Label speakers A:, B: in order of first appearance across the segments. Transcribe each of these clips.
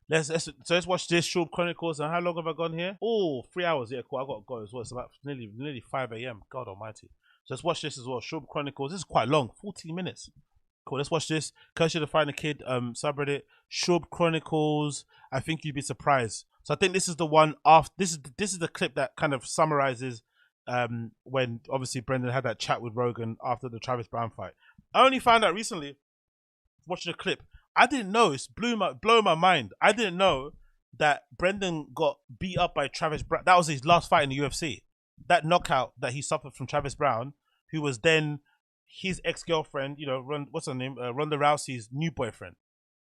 A: Let's watch this Schaub Chronicles. And how long have I gone here? Oh, 3 hours. Yeah, cool. I got to go as well. It's about nearly 5 a.m. God Almighty. So let's watch this as well. Schaub Chronicles. This is quite long. 14 minutes. Cool. Let's watch this. Curse You to Find a Kid. Subreddit. Schaub Chronicles. I think you'd be surprised. So I think this is the one after. This is the clip that kind of summarizes when obviously Brendan had that chat with Rogan after the Travis Browne fight. I only found out recently watching the clip. I didn't know. It's blew my mind. I didn't know that Brendan got beat up by Travis Browne. That was his last fight in the UFC. That knockout that he suffered from Travis Browne, who was then his ex-girlfriend, what's her name? Ronda Rousey's new boyfriend.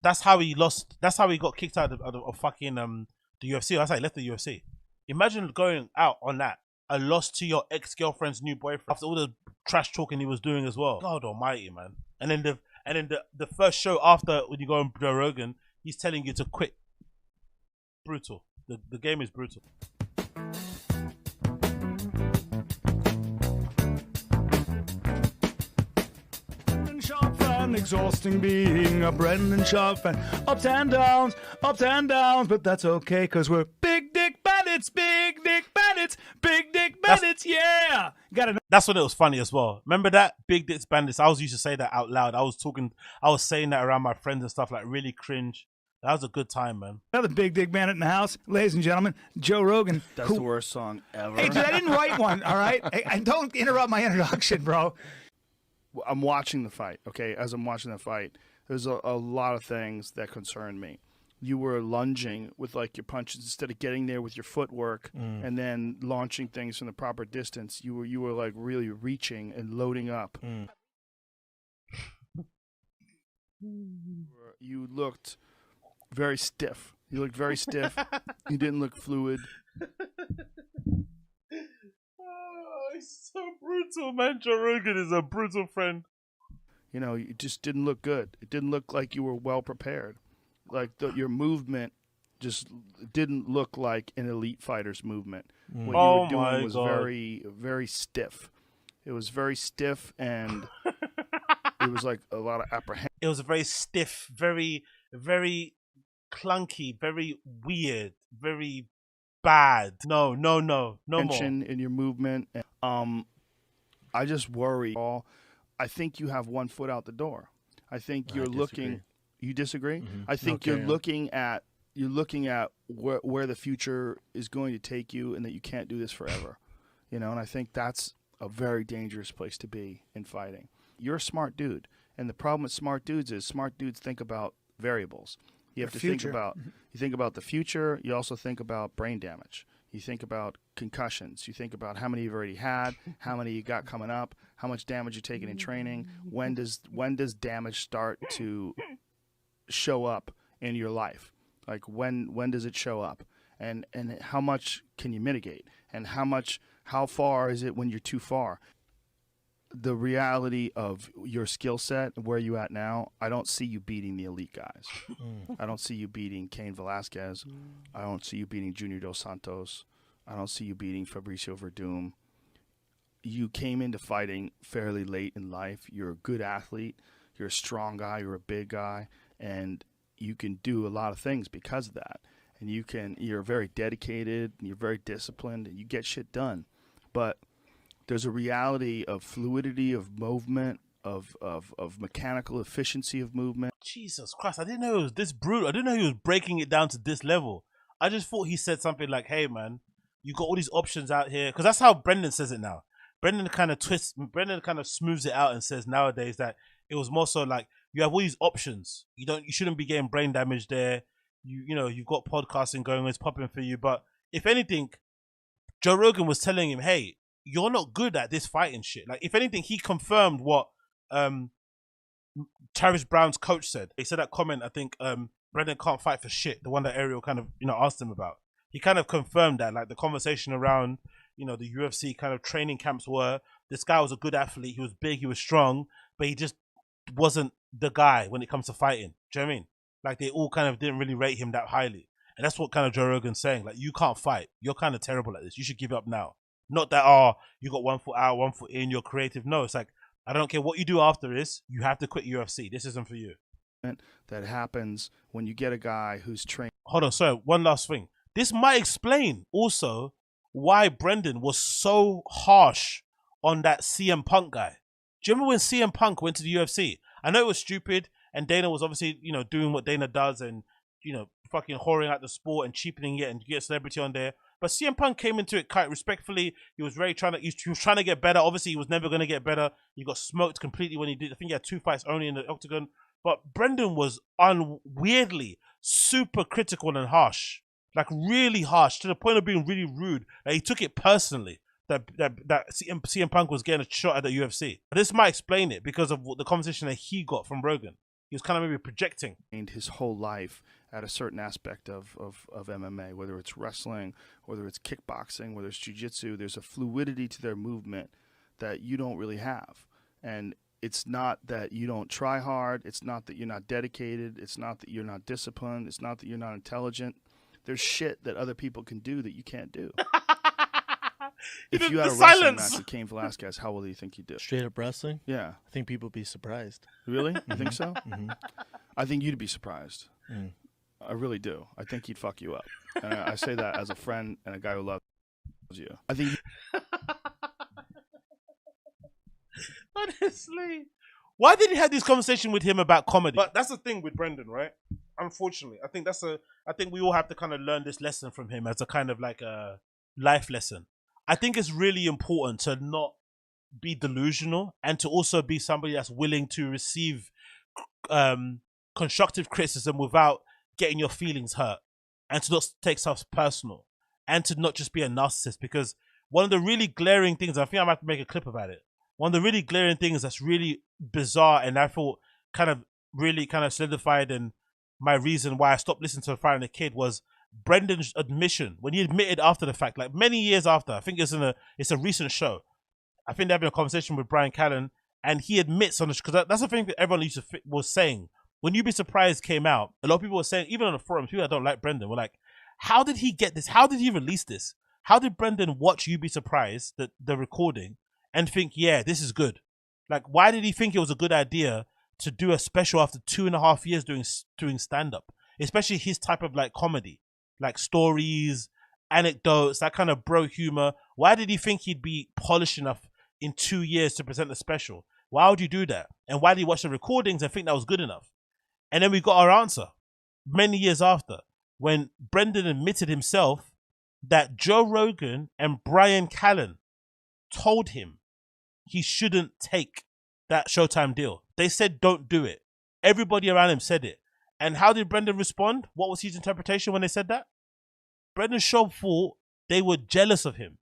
A: That's how he lost. That's how he got kicked out of fucking the UFC. That's how he left the UFC. Imagine going out on that. A loss to your ex-girlfriend's new boyfriend after all the trash talking he was doing as well. God Almighty, man. And then the first show after, when you go on Joe Rogan, he's telling you to quit. Brutal. The game is brutal.
B: Sharp fan, exhausting being a Brendan Schaub fan. Ups and downs, but that's okay, cause we're big dick bandits, yeah.
A: That's when it was funny as well. Remember that? Big Dick Bandits. I used to say that out loud. I was saying that around my friends and stuff, like really cringe. That was a good time, man.
B: Another big dick bandit in the house, ladies and gentlemen, Joe Rogan.
C: That's the worst song ever.
B: Hey, dude, I didn't write one, all right? And don't interrupt my introduction, bro.
C: I'm watching the fight, okay? As I'm watching the fight, there's a lot of things that concern me. You were lunging with like your punches instead of getting there with your footwork and then launching things from the proper distance. You were like really reaching and loading up. You looked very stiff. You looked very stiff. You didn't look fluid.
A: Oh, it's so brutal, man. Joe Rogan is a brutal friend.
C: You know, you just didn't look good. It didn't look like you were well prepared. Like your movement just didn't look like an elite fighter's movement. What you were doing was very, very stiff. It was very stiff, and it was like a lot of apprehension.
A: It was very stiff, very, very clunky, very weird, very bad. No more.
C: In your movement. I just worry. I think you have one foot out the door. I think you're looking. You disagree? Mm-hmm. I think you're looking at where the future is going to take you, and that you can't do this forever. And I think that's a very dangerous place to be in fighting. You're a smart dude, and the problem with smart dudes is smart dudes think about variables. You have to think about the future. You also think about brain damage. You think about concussions. You think about how many you've already had, how many you got coming up, how much damage you're taking in training. When does damage start to show up in your life? Like when does it show up? And how much can you mitigate? And how far is it when you're too far? The reality of your skill set, where you at now, I don't see you beating the elite guys. I don't see you beating Cain Velasquez. I don't see you beating Junior Dos Santos. I don't see you beating Fabricio Verdum. You came into fighting fairly late in life. You're a good athlete. You're a strong guy. You're a big guy. And you can do a lot of things because of that. And you're very dedicated, and you're very disciplined, and you get shit done. But there's a reality of fluidity of movement, of mechanical efficiency of movement.
A: Jesus Christ, I didn't know it was this brutal. I didn't know he was breaking it down to this level. I just thought he said something like, hey, man, you got all these options out here. Because that's how Brendan says it now. Brendan kind of smooths it out and says nowadays that it was more so like, you have all these options. You shouldn't be getting brain damage there. You've got podcasting going on, it's popping for you. But if anything, Joe Rogan was telling him, hey, you're not good at this fighting shit. Like, if anything, he confirmed what Travis Browne's coach said. He said that comment, I think, Brendan can't fight for shit, the one that Ariel kind of, asked him about. He kind of confirmed that, like, the conversation around, the UFC kind of training camps were, this guy was a good athlete, he was big, he was strong, but he just wasn't the guy when it comes to fighting. Do you know what I mean? Like, they all kind of didn't really rate him that highly. And that's what kind of Joe Rogan's saying. Like, you can't fight. You're kind of terrible at this. You should give up now. Not that, you got 1 foot out, 1 foot in, you're creative. No, it's like, I don't care what you do after this, you have to quit UFC. This isn't for you.
C: that happens when you get a guy who's trained.
A: Hold on, sorry, one last thing. This might explain also why Brendan was so harsh on that CM Punk guy. Do you remember when CM Punk went to the UFC? I know it was stupid, and Dana was obviously, doing what Dana does and, fucking whoring out the sport and cheapening it and get a celebrity on there. But CM Punk came into it quite respectfully. He was trying to get better. Obviously, he was never going to get better. He got smoked completely when he did. I think he had 2 fights only in the octagon. But Brendan was weirdly super critical and harsh, like really harsh, to the point of being really rude. Like he took it personally that CM Punk was getting a shot at the UFC. This might explain it because of the conversation that he got from Rogan. He was kind of maybe projecting.
C: His whole life at a certain aspect of MMA, whether it's wrestling, whether it's kickboxing, whether it's jiu-jitsu, there's a fluidity to their movement that you don't really have. And it's not that you don't try hard. It's not that you're not dedicated. It's not that you're not disciplined. It's not that you're not intelligent. There's shit that other people can do that you can't do. If you had a wrestling match with Cain Velasquez, how well do you think you'd do?
D: Straight up wrestling?
C: Yeah.
D: I think people would be surprised.
C: Really? You think so?
D: Mm-hmm.
C: I think you'd be surprised.
D: Mm.
C: I really do. I think he'd fuck you up. And I say that as a friend and a guy who loves you. I think.
A: Honestly, why did he have this conversation with him about comedy? But that's the thing with Brendan, right? Unfortunately, I think we all have to kind of learn this lesson from him as a kind of like a life lesson. I think it's really important to not be delusional and to also be somebody that's willing to receive constructive criticism without getting your feelings hurt, and to not take stuff personal, and to not just be a narcissist. Because one of the really glaring things, I think I might have to make a clip about it, one of the really glaring things that's really bizarre and I thought kind of solidified and my reason why I stopped listening to Fire and the Kid was Brendan's admission when he admitted after the fact, like many years after. I think it's a recent show. I think they're having a conversation with Bryan Callen, and he admits on the because that's the thing that everyone was saying when "You'd Be Surprised" came out. A lot of people were saying, even on the forums, people that don't like Brendan were like, "How did he get this? How did he release this? How did Brendan watch "You'd Be Surprised" the recording and think, yeah, this is good? Like, why did he think it was a good idea to do a special after 2.5 years doing stand up, especially his type of like comedy?" Like stories, anecdotes, that kind of bro humor. Why did he think he'd be polished enough in 2 years to present the special? Why would you do that? And why did he watch the recordings and think that was good enough? And then we got our answer many years after when Brendan admitted himself that Joe Rogan and Bryan Callen told him he shouldn't take that Showtime deal. They said, don't do it. Everybody around him said it. And how did Brendan respond? What was his interpretation when they said that? Brendan Schaub thought they were jealous of him.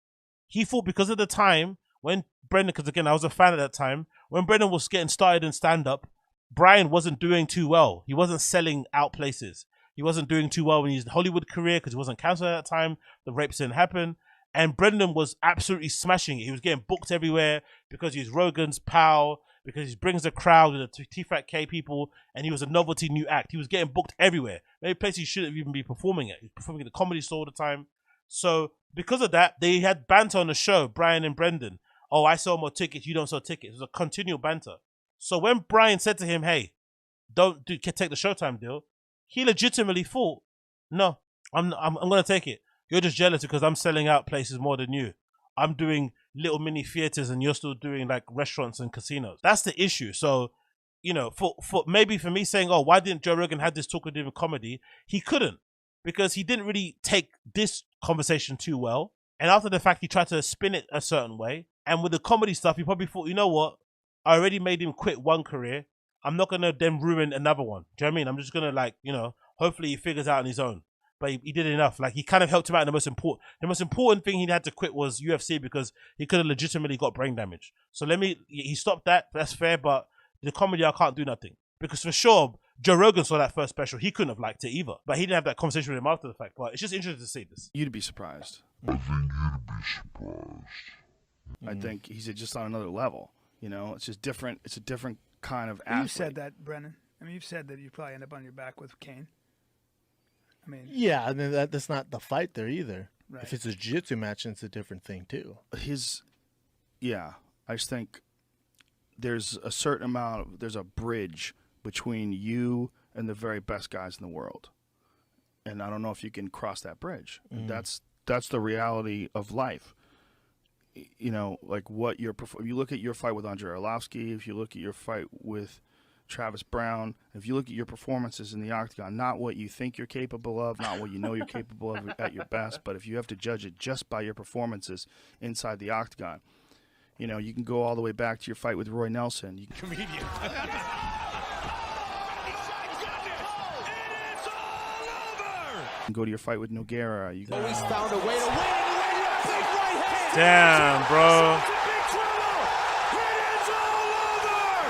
A: He thought because of the time when Brendan, because again, I was a fan at that time, when Brendan was getting started in stand-up, Bryan wasn't doing too well. He wasn't selling out places. He wasn't doing too well in his Hollywood career because he wasn't cancelled at that time. The rapes didn't happen. And Brendan was absolutely smashing it. He was getting booked everywhere because he's Rogan's pal, because he brings the crowd with the T-Fat-K people, and he was a novelty new act. He was getting booked everywhere. Maybe places he shouldn't even be performing at. He's performing at the Comedy Store all the time. So because of that, they had banter on the show, Bryan and Brendan. Oh, I sell more tickets, you don't sell tickets. It was a continual banter. So when Bryan said to him, hey, take the Showtime deal, he legitimately thought, no, I'm going to take it. You're just jealous because I'm selling out places more than you. I'm doing little mini theaters and you're still doing like restaurants and casinos. That's the issue. So, for me saying, oh, why didn't Joe Rogan have this talk with him in comedy? He couldn't, because he didn't really take this conversation too well. And after the fact, he tried to spin it a certain way. And with the comedy stuff, he probably thought, you know what? I already made him quit one career. I'm not going to then ruin another one. Do you know what I mean? I'm just going to hopefully he figures out on his own. But he did enough. Like, he kind of helped him out. The most important thing he had to quit was UFC because he could have legitimately got brain damage. So he stopped that. That's fair. But the comedy, I can't do nothing. Because for sure, Joe Rogan saw that first special. He couldn't have liked it either. But he didn't have that conversation with him after the fact. But it's just interesting to see this.
C: You'd be surprised.
E: I think you'd be surprised.
C: I think he's just on another level. It's just different. It's a different kind of athlete.
B: You've said that, Brennan. I mean, you've said that you'd probably end up on your back with Cain.
D: Yeah, I mean that's not the fight there either.
B: Right.
D: If it's a jiu-jitsu match, it's a different thing too.
C: I just think there's a certain amount there's a bridge between you and the very best guys in the world. And I don't know if you can cross that bridge. That's the reality of life. You know, like what you look at your fight with Andrei Arlovsky, if you look at your fight with Travis Browne, if you look at your performances in the octagon, not what you think you're capable of, not what you know you're capable of at your best, but if you have to judge it just by your performances inside the octagon, you know, you can go all the way back to your fight with Roy Nelson. You can go to your fight with Nogueira. You
F: always found a way to win. Big right hand.
A: Damn, bro.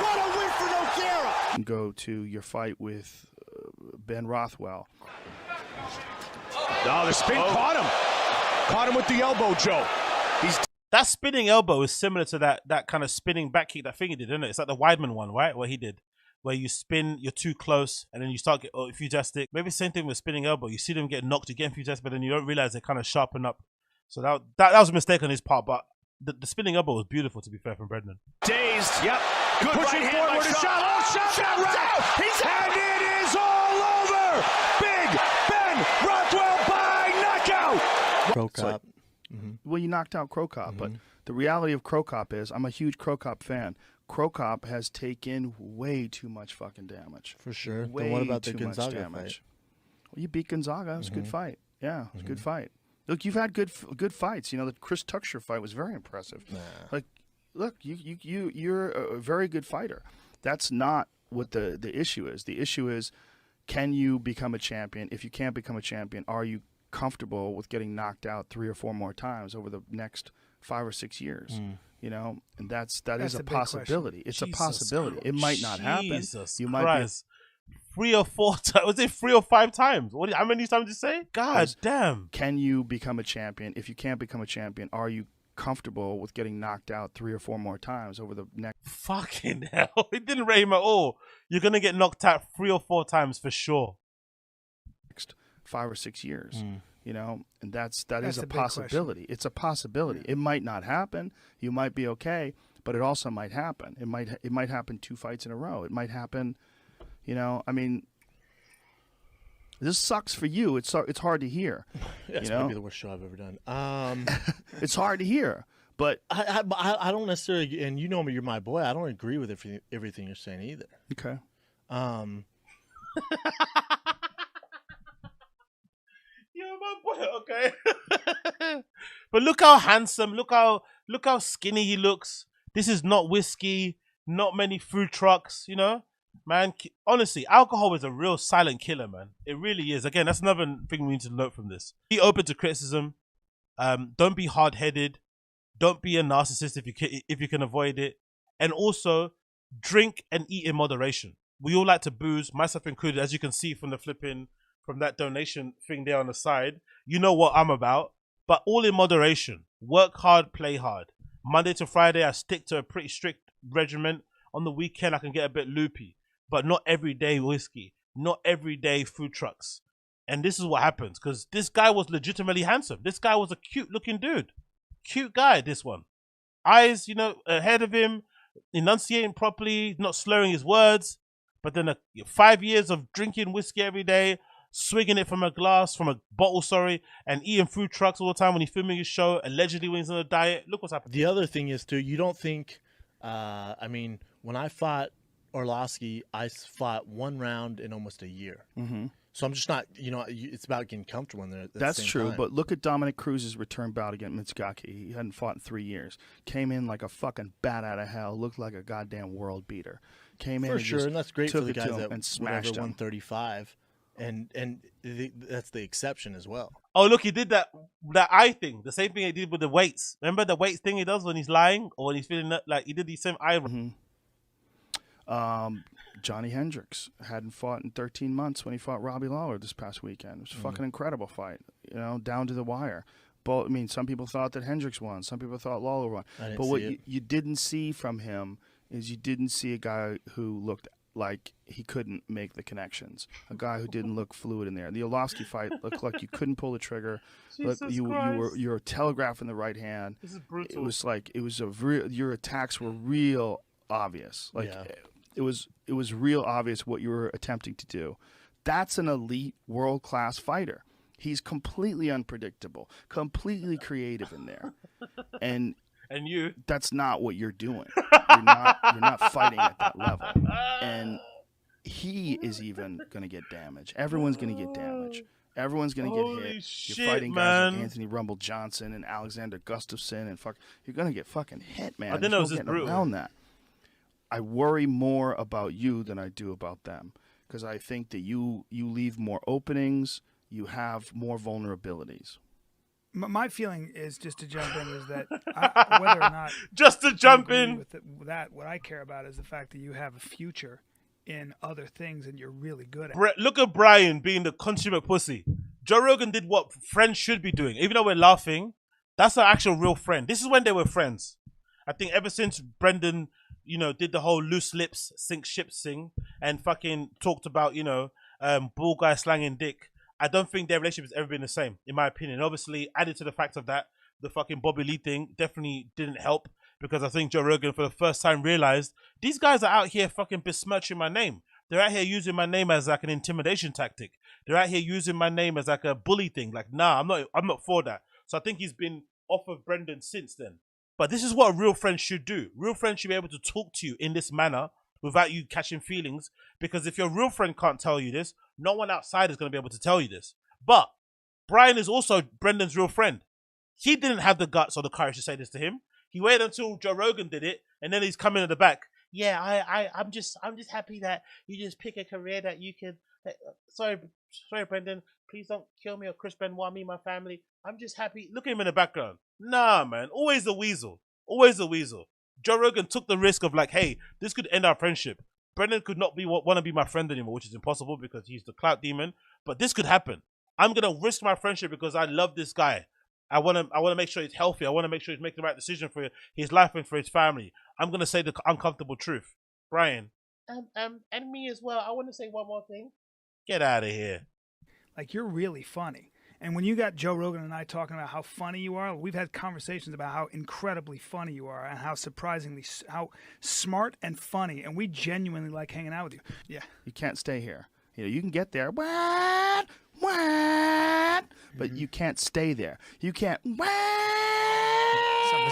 F: What a win for Nogueira.
C: You can go to your fight with Ben Rothwell.
F: Oh, the spin caught him. Caught him with the elbow, Joe.
A: That spinning elbow is similar to that kind of spinning back kick that thing he did, isn't it? It's like the Weidman one, right? What he did, where you spin, you're too close, and then you start get enthusiastic. Maybe same thing with spinning elbow. You see them get knocked, you get enthusiastic, but then you don't realize they kind of sharpen up. So that was a mistake on his part, but the spinning elbow was beautiful, to be fair, from Brendan.
F: Dazed. Yep. Good pushing right forward. A shot. Oh, shot out. He's and it is all over. Big Ben Rothwell by knockout.
D: Pro Cop.
C: Well, you knocked out Cro Cop, but the reality of Cro Cop is, I'm a huge Cro Cop fan. Cro Cop has taken way too much fucking damage.
D: For sure.
C: Way
D: Then what about the
C: too much
D: Gonzaga
C: damage.
D: fight?
C: Well, you beat Gonzaga. It was a good fight. Yeah, it was a good fight. Look, you've had good fights. You know, the Chris Tucker fight was very impressive. Like, look, you're a very good fighter. That's not what the issue is. The issue is, can you become a champion? If you can't become a champion, are you comfortable with getting knocked out 3 or 4 more times over the next 5 or 6 years? You know, and that is a possibility. It's a possibility. It might not happen. You might be
A: 3 or 4 times. Was it 3 or 5 times? How many times did you say? God damn.
C: Can you become a champion? If you can't become a champion, are you comfortable with getting knocked out 3 or 4 more times over the next?
A: Fucking hell. It didn't rate him at all. You're going to get knocked out 3 or 4 times for sure.
C: Next 5 or 6 years. You know, and that is a possibility. It's a possibility. It might not happen. You might be okay, but it also might happen. It might happen 2 fights in a row. It might happen, you know, I mean, this sucks for you. It's hard to hear.
D: That's maybe the worst show I've ever done.
C: It's hard to hear, but
D: I don't necessarily, and you know me, you're my boy. I don't agree with everything you're saying either.
C: Okay.
A: You're my boy, okay. But look how handsome, look how skinny he looks. This is not whiskey, not many food trucks, you know? Man, honestly, alcohol is a real silent killer, man. It really is. Again, that's another thing we need to note from this. Be open to criticism. Don't be hard-headed. Don't be a narcissist if you can avoid it. And also, drink and eat in moderation. We all like to booze, myself included, as you can see from from that donation thing there on the side. You know what I'm about. But all in moderation. Work hard, play hard. Monday to Friday, I stick to a pretty strict regimen. On the weekend, I can get a bit loopy. But not every day whiskey. Not every day food trucks. And this is what happens. Because this guy was legitimately handsome. This guy was a cute-looking dude. Cute guy, this one. Eyes, you know, ahead of him. Enunciating properly. Not slurring his words. But then 5 years of drinking whiskey every day. Swigging it from a bottle, and eating food trucks all the time when he's filming his show, allegedly when he's on a diet. Look what's happening.
D: The other thing is, too, you don't think, I mean, when I fought Arlovsky, I fought 1 round in almost a year. So I'm just not, you know, it's about getting comfortable in there.
C: That's true, time. But look at Dominic Cruz's return bout against Mitsugaki. He hadn't fought in 3 years. Came in like a fucking bat out of hell. Looked like a goddamn world beater. Came in
D: for sure, and that's great for the guys that
C: and smashed him.
D: 135. And that's the exception as well.
A: Oh, look, he did that eye thing. The same thing he did with the weights. Remember the weights thing he does when he's lying or when he's feeling like he did the same eye.
C: Johnny Hendricks hadn't fought in 13 months when he fought Robbie Lawler this past weekend. It was a fucking incredible fight, you know, down to the wire. But I mean, some people thought that Hendricks won. Some people thought Lawler won. But what you didn't see from him is you didn't see a guy who looked like he couldn't make the connections. A guy who didn't look fluid in there. The Arlovsky fight looked like you couldn't pull the trigger. You were telegraphing the right hand.
A: This is brutal.
C: It was like your attacks were real obvious. Like It was real obvious what you were attempting to do. That's an elite world-class fighter. He's completely unpredictable, completely creative in there. And
A: you,
C: that's not what you're doing. You're not fighting at that level. And he is even going to get damaged. Everyone's going to get damaged. Everyone's going to get hit.
A: Shit,
C: you're fighting
A: man.
C: guys like Anthony Rumble Johnson and Alexander Gustafsson and you're going to get fucking hit, man.
A: I didn't know it was this
C: getting
A: brutal.
C: around that. I worry more about you than I do about them because I think that you leave more openings, you have more vulnerabilities.
B: My feeling is, just to jump in, is that whether or not
A: just to jump
B: you agree
A: in
B: with that, what I care about is the fact that you have a future in other things and you're really good at it.
A: Look at Bryan being the consummate pussy. Joe Rogan did what friends should be doing. Even though we're laughing, that's an actual real friend. This is when they were friends. I think ever since Brendan, did the whole loose lips, sink ships thing and fucking talked about, bull guy slanging dick, I don't think their relationship has ever been the same, in my opinion. Obviously, added to the fact of that, the fucking Bobby Lee thing definitely didn't help because I think Joe Rogan, for the first time, realized these guys are out here fucking besmirching my name. They're out here using my name as like an intimidation tactic. They're out here using my name as like a bully thing. Like, nah, I'm not for that. So I think he's been off of Brendan since then. But this is what a real friend should do. Real friends should be able to talk to you in this manner without you catching feelings. Because if your real friend can't tell you this, no one outside is going to be able to tell you this. But Bryan is also Brendan's real friend. He didn't have the guts or the courage to say this to him. He waited until Joe Rogan did it, and then he's coming at the back. Yeah, I'm just happy that you just pick a career that you can. Sorry, Brendan. Please don't kill me or Chris Benoit, me, my family. I'm just happy. Look at him in the background. Nah, man. Always the weasel. Always the weasel. Joe Rogan took the risk of like, hey, this could end our friendship. Brendan could not want to be my friend anymore, which is impossible because he's the clout demon. But this could happen. I'm gonna risk my friendship because I love this guy. I want to make sure he's healthy. I want to make sure he's making the right decision for his life and for his family. I'm gonna say the uncomfortable truth. Bryan, and me as well. I want to say one more thing. Get out of here.
B: Like, you're really funny. And when you got Joe Rogan and I talking about how funny you are, we've had conversations about how incredibly funny you are and how how smart and funny. And we genuinely like hanging out with you. Yeah.
C: You can't stay here. You can get there. What? But you can't stay there. You can't.
B: Something's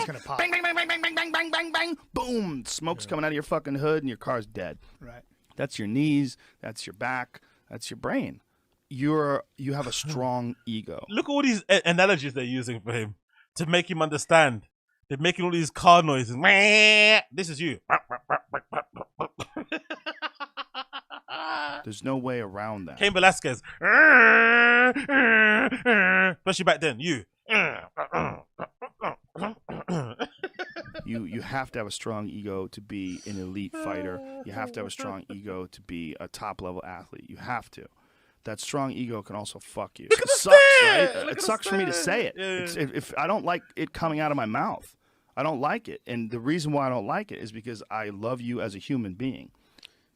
B: going to pop.
C: Bang, bang, bang, bang, bang, bang, bang, bang, bang, bang. Boom. Smoke's coming out of your fucking hood and your car's dead.
B: Right.
C: That's your knees. That's your back. That's your brain. You have a strong ego.
A: Look at all these analogies they're using for him to make him understand. They're making all these car noises. This is you.
C: There's no way around that.
A: Cain Velasquez. Especially back then. You.
C: You have to have a strong ego to be an elite fighter. You have to have a strong ego to be a top-level athlete. You have to. That strong ego can also fuck you. It sucks, right? It sucks for me to say it.
A: Yeah.
C: If I don't like it coming out of my mouth, I don't like it. And the reason why I don't like it is because I love you as a human being.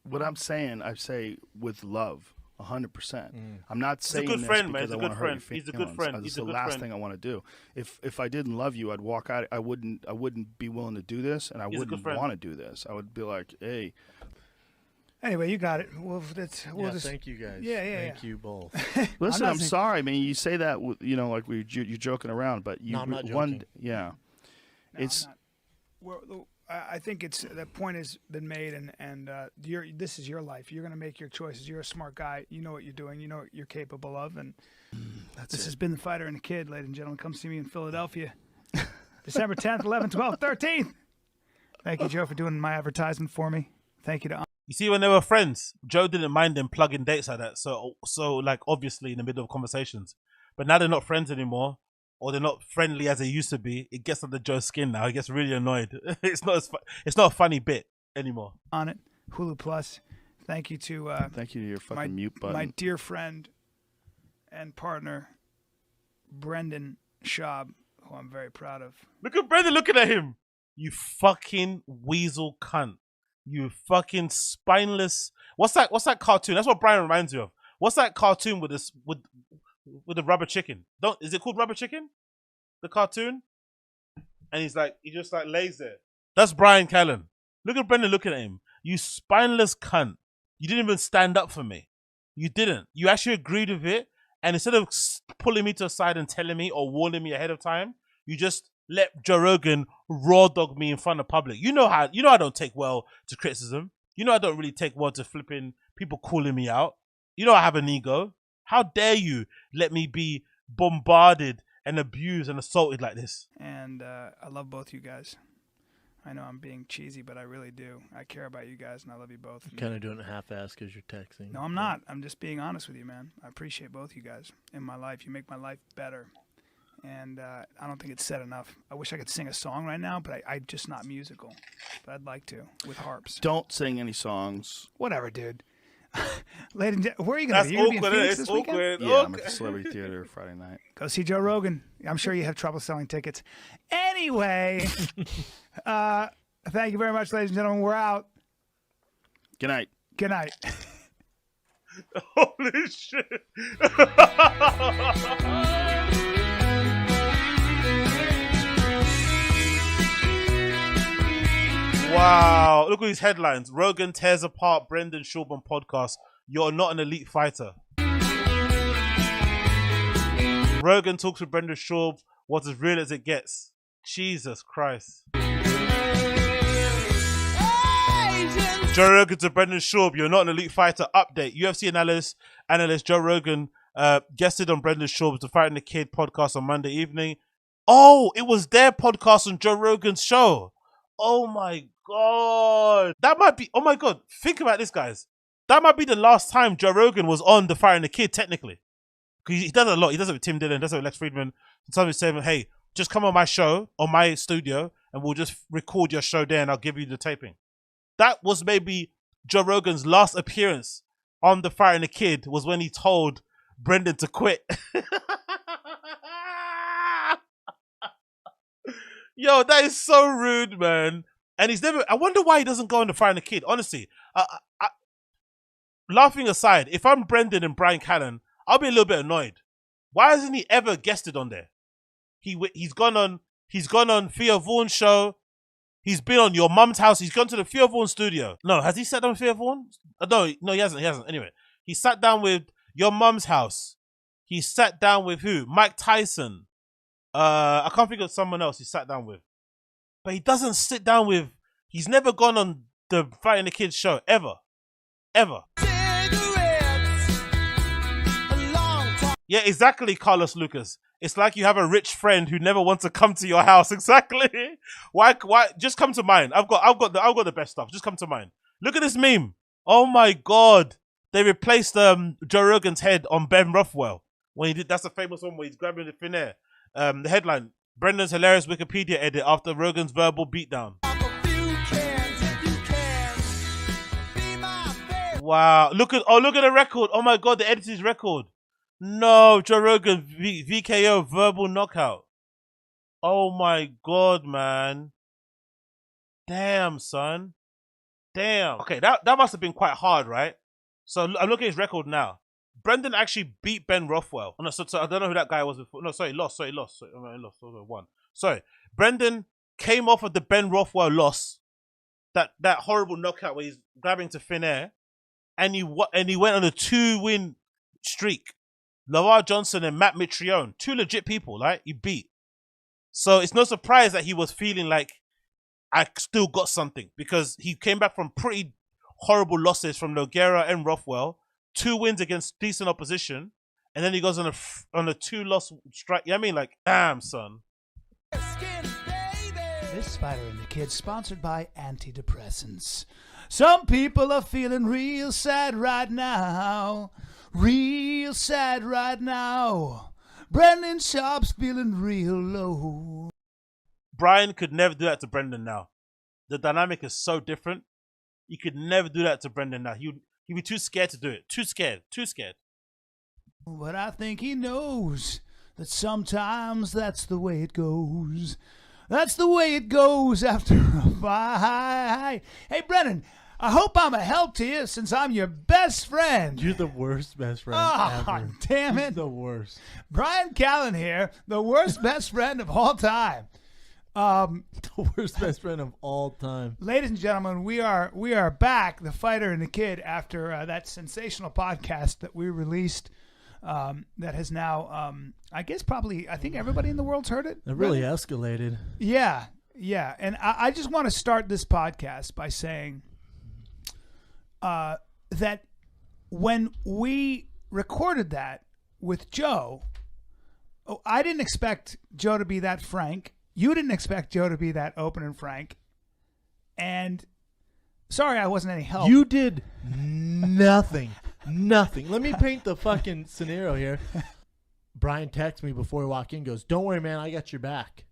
C: What I'm saying, I say with love, 100%. I'm not saying this because I want to hurt your feelings.
A: He's a good friend.
C: This is the last thing I want to do. If I didn't love you, I'd walk out. I wouldn't be willing to do this, and I wouldn't want to do this. I would be like, hey.
B: Anyway, you got it. We'll just
D: thank you guys.
B: Thank
D: you both.
C: Listen, I'm sorry. I mean, you say that like you're joking around, but you
D: I'm not joking.
B: I think the point has been made, and this is your life. You're going to make your choices. You're a smart guy. You know what you're doing. You know what you're capable of. And this has been The Fighter and the Kid, ladies and gentlemen. Come see me in Philadelphia, December 10th, 11th, 12th, 13th. Thank you, Joe, for doing my advertisement for me. Thank you to.
A: You see, when they were friends, Joe didn't mind them plugging dates like that. So like obviously in the middle of conversations, but now they're not friends anymore. Or they're not friendly as they used to be. It gets under Joe's skin now. He gets really annoyed. It's not a funny bit anymore.
B: On it, Hulu Plus. Thank you to
C: your fucking mute button.
B: My dear friend and partner, Brendan Schaub, who I'm very proud of.
A: Look at Brendan looking at him. You fucking weasel cunt. You fucking spineless. What's that cartoon? That's what Bryan reminds me of. What's that cartoon with the rubber chicken? Is it called Rubber Chicken? The cartoon? And he just like lays there. That's Bryan Callen. Look at Brendan looking at him. You spineless cunt. You didn't even stand up for me. You didn't. You actually agreed with it. And instead of pulling me to the side and telling me or warning me ahead of time, you just let Joe Rogan raw dog me in front of public. You know I don't take well to criticism. You know I don't really take well to flipping people calling me out. You know I have an ego. How dare you let me be bombarded and abused and assaulted like this?
B: And I love both you guys. I know I'm being cheesy, but I really do. I care about you guys, and I love you both.
D: You're kind of doing it half-assed because you're texting.
B: No, I'm not. I'm just being honest with you, man. I appreciate both you guys in my life. You make my life better. And I don't think it's said enough. I wish I could sing a song right now, but I'm just not musical. But I'd like to with harps.
C: Don't sing any songs.
B: Whatever, dude. Ladies and gentlemen, where are you going
A: That's
B: to be? You're gonna be in
A: awkward.
B: Phoenix
A: It's
B: this weekend?
A: awkward.
C: Yeah, I'm at the Celebrity Theater Friday night.
B: Go see Joe Rogan. I'm sure you have trouble selling tickets. Anyway, thank you very much, ladies and gentlemen. We're out.
C: Good night.
B: Good night.
A: Holy shit. Wow. Look at these headlines. Rogan tears apart Brendan Schaub on podcast. You're not an elite fighter. Rogan talks with Brendan Schaub. What's as real as it gets. Jesus Christ. Joe Rogan to Brendan Schaub. You're not an elite fighter. Update. UFC analyst Joe Rogan guested on Brendan Schaub's The Fighting the Kid podcast on Monday evening. Oh, it was their podcast on Joe Rogan's show. Oh my God. That might be, oh my God. Think about this, guys. That might be the last time Joe Rogan was on The Fighting the Kid, technically. Because he does it a lot. He does it with Tim Dillon, does it with Lex Friedman. Sometimes he's saying, hey, just come on my show, on my studio, and we'll just record your show there and I'll give you the taping. That was maybe Joe Rogan's last appearance on The Fighting the Kid, was when he told Brendan to quit. Yo, that is so rude, man. And he's never, I wonder why he doesn't go on The Fighting the Kid. Honestly, laughing aside, if I'm Brendan and Bryan Callen, I'll be a little bit annoyed. Why hasn't he ever guested on there? He's gone on Theo Vaughn's show. He's been on Your Mum's House. He's gone to the Theo Vaughan studio. No, has he sat down with Theo Vaughan? No, he hasn't. Anyway, he sat down with Your Mum's House. He sat down with who? Mike Tyson. I can't think of someone else he sat down with. But he doesn't sit down with... He's never gone on the Fighting the Kids show. Ever. Yeah, exactly, Carlos Lucas. It's like you have a rich friend who never wants to come to your house. Exactly. Why? Just come to mine. I've got the best stuff. Just come to mine. Look at this meme. Oh my God. They replaced Joe Rogan's head on Ben Rothwell. When he did, that's a famous one where he's grabbing the thin air. The headline, Brendan's hilarious Wikipedia edit after Rogan's verbal beatdown. Wow. Look at the record. Oh my God, the edited record. No, Joe Rogan, VKO, verbal knockout. Oh my God, man. Damn, son. Damn. Okay, that must have been quite hard, right? So I'm looking at his record now. Brendan actually beat Ben Rothwell. Oh, no, so I don't know who that guy was before. No, sorry, lost. Sorry, won. Sorry. Brendan came off of the Ben Rothwell loss. That horrible knockout where he's grabbing to thin air. And he went on a 2-win streak. Lamar Johnson and Matt Mitrione, 2 legit people, right? He beat. So it's no surprise that he was feeling like, I still got something, because he came back from pretty horrible losses from Nogueira and Rothwell, 2 wins against decent opposition, and then he goes on a 2-loss strike. You know what I mean? Like, damn, son.
B: This Spider and the Kid sponsored by antidepressants. Some people are feeling real sad right now. Real sad right now. Brendan Schaub's feeling real low.
A: Bryan could never do that to Brendan now. The dynamic is so different. He could never do that to Brendan now. He'd be too scared to do it. Too scared.
B: But I think he knows that sometimes that's the way it goes. That's the way it goes after a fight. Hey, Brendan, I hope I'm a help to you since I'm your best friend.
D: You're the worst best friend ever.
B: Damn it.
D: He's the worst.
B: Bryan Callen here, the worst best friend of all time.
D: The worst best friend of all time.
B: Ladies and gentlemen, we are back, the fighter and the kid, after that sensational podcast that we released. That has now, I think everybody in the world's heard it.
D: It really escalated.
B: Yeah. And I just want to start this podcast by saying that when we recorded that with Joe, I didn't expect Joe to be that frank. You didn't expect Joe to be that open and frank. And sorry I wasn't any help.
D: You did nothing. Nothing. Let me paint the fucking scenario here. Bryan texts me before we walk in, goes, "Don't worry, man, I got your back.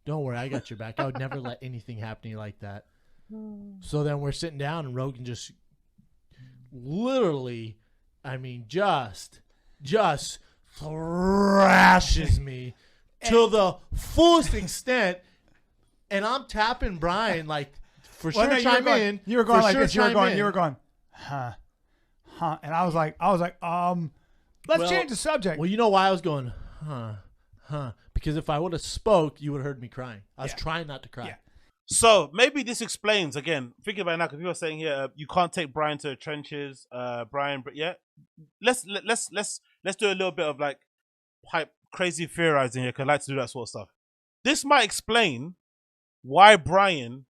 D: Don't worry, I got your back. I would never let anything happen to you like that." So then we're sitting down, and Rogan just literally, just thrashes me to the fullest extent. And I'm tapping Bryan like, for sure, chime in.
B: You were going like this. You were going, huh. And I was like, let's change the subject.
D: Well, you know why I was going, huh? Because if I would have spoke, you would have heard me crying. I was trying not to cry.
B: Yeah.
A: So maybe this explains, again, thinking about it now, because people are saying here, you can't take Bryan to the trenches, Bryan. But yeah, let's do a little bit of like crazy theorizing here, because I like to do that sort of stuff. This might explain why Bryan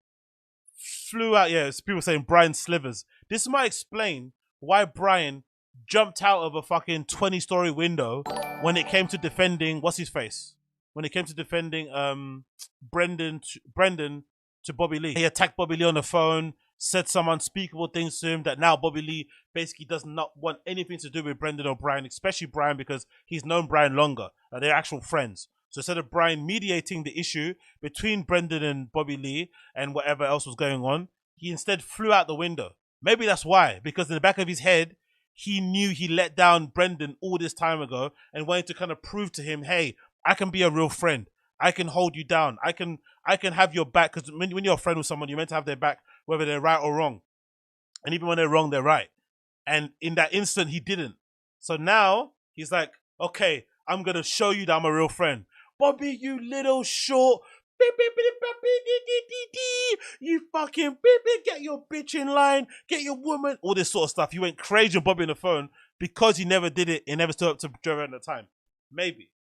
A: flew out. Yeah, it's people saying Bryan slivers. This might explain why Bryan jumped out of a fucking 20-story window when it came to defending when it came to defending Brendan to Bobby Lee. He attacked Bobby Lee on the phone, said some unspeakable things to him that now Bobby Lee basically does not want anything to do with Brendan or Bryan, especially Bryan, because he's known Bryan longer. They're actual friends. So instead of Bryan mediating the issue between Brendan and Bobby Lee and whatever else was going on, he instead flew out the window. Maybe that's why, because in the back of his head, he knew he let down Brendan all this time ago and wanted to kind of prove to him, hey, I can be a real friend. I can hold you down. I can have your back, because when you're a friend with someone, you're meant to have their back, whether they're right or wrong. And even when they're wrong, they're right. And in that instant, he didn't. So now he's like, okay, I'm going to show you that I'm a real friend. Bobby, you little short, you fucking get your bitch in line, get your woman, all this sort of stuff. You went crazy on Bobby on the phone because he never did it. He never stood up to Joe at the time. Maybe.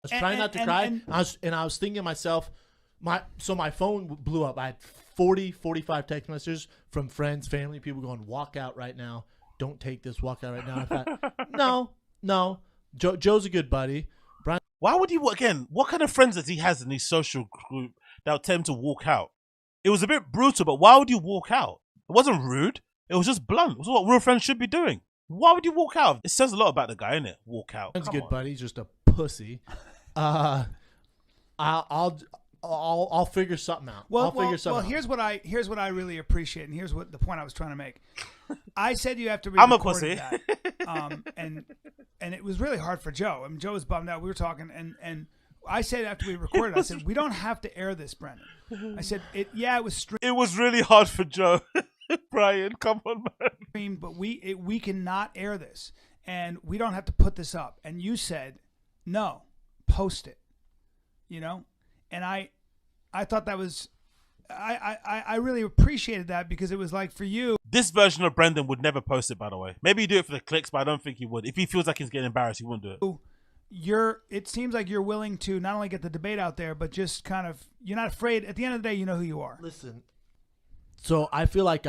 D: I was trying not to cry. I was thinking to myself, my phone blew up. I had 45 text messages from friends, family, people going, "Walk out right now. Don't take this. Walk out right now." I thought, no. Joe's a good buddy. Bryan,
A: why would he, again, what kind of friends does he has in his social group that would tell him to walk out? It was a bit brutal, but why would you walk out? It wasn't rude. It was just blunt. It was what real friends should be doing. Why would you walk out? It says a lot about the guy, innit? Walk out.
D: He's a good buddy. He's just a pussy. I'll figure something out. Well,
B: here's what I really appreciate, and here's what the point I was trying to make. I said you have to.
A: I'm a pussy.
B: That, and it was really hard for Joe. I mean, Joe was bummed out. We were talking, and I said after we recorded, I said we don't have to air this, Brendan. I said it was streamed.
A: It was really hard for Joe. Bryan, come on, man.
B: But we cannot air this, and we don't have to put this up. And you said no. Post it, and I thought that was, I really appreciated that, because it was like, for you,
A: this version of Brendan would never post it, by the way. Maybe he'd do it for the clicks, but I don't think he would. If he feels like he's getting embarrassed, he wouldn't do it.
B: It seems like you're willing to not only get the debate out there, but just kind of, you're not afraid. At the end of the day, you know who you are.
D: Listen, so I feel like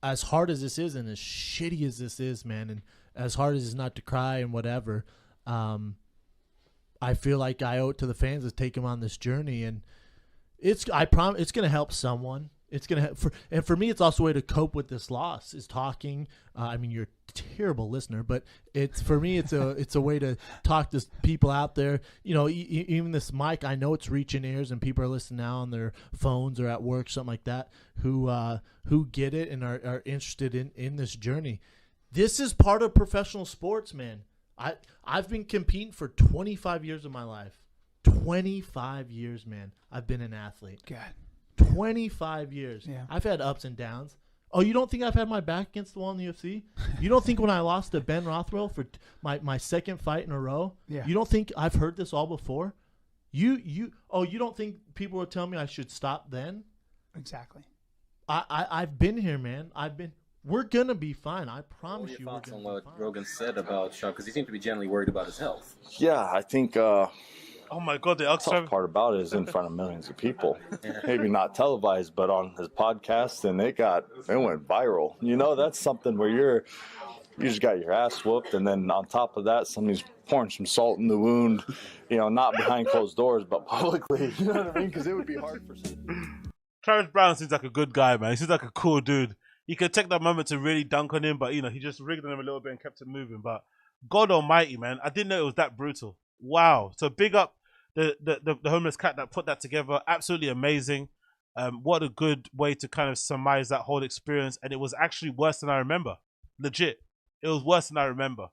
D: as hard as this is and as shitty as this is, man, and as hard as it's not to cry and whatever, I feel like I owe it to the fans to take them on this journey, and I promise it's going to help someone. It's going to and for me, it's also a way to cope with this loss. Is talking. You're a terrible listener, but for me, it's a way to talk to people out there. Even this mic, I know it's reaching ears, and people are listening now on their phones or at work, something like that, who get it and are interested in this journey. This is part of professional sports, man. I've been competing for 25 years of my life. 25 years, man. I've been an athlete.
B: God.
D: 25 years.
B: Yeah.
D: I've had ups and downs. Oh, you don't think I've had my back against the wall in the UFC? You don't think when I lost to Ben Rothwell for my second fight in a row, you don't think I've heard this all before? You don't think people would tell me I should stop then?
B: Exactly.
D: I've been here, man. We're gonna be fine. I promise you.
G: What are your thoughts on what Rogan said about Schaub? Because he seemed to be generally worried about his health.
H: Yeah, I think
A: Oh my God, the
H: tough part about it is in front of millions of people. Maybe not televised, but on his podcast, and it went viral. You know, that's something where you just got your ass whooped, and then on top of that, somebody's pouring some salt in the wound. You know, not behind closed doors, but publicly. You know what I mean? Because it would be hard for some.
A: Travis Browne seems like a good guy, man. He seems like a cool dude. He could take that moment to really dunk on him, but you know, he just rigged on him a little bit and kept it moving. But God Almighty, man, I didn't know it was that brutal. Wow. So big up the homeless cat that put that together. Absolutely amazing. What a good way to kind of surmise that whole experience. And it was actually worse than I remember. Legit. It was worse than I remember.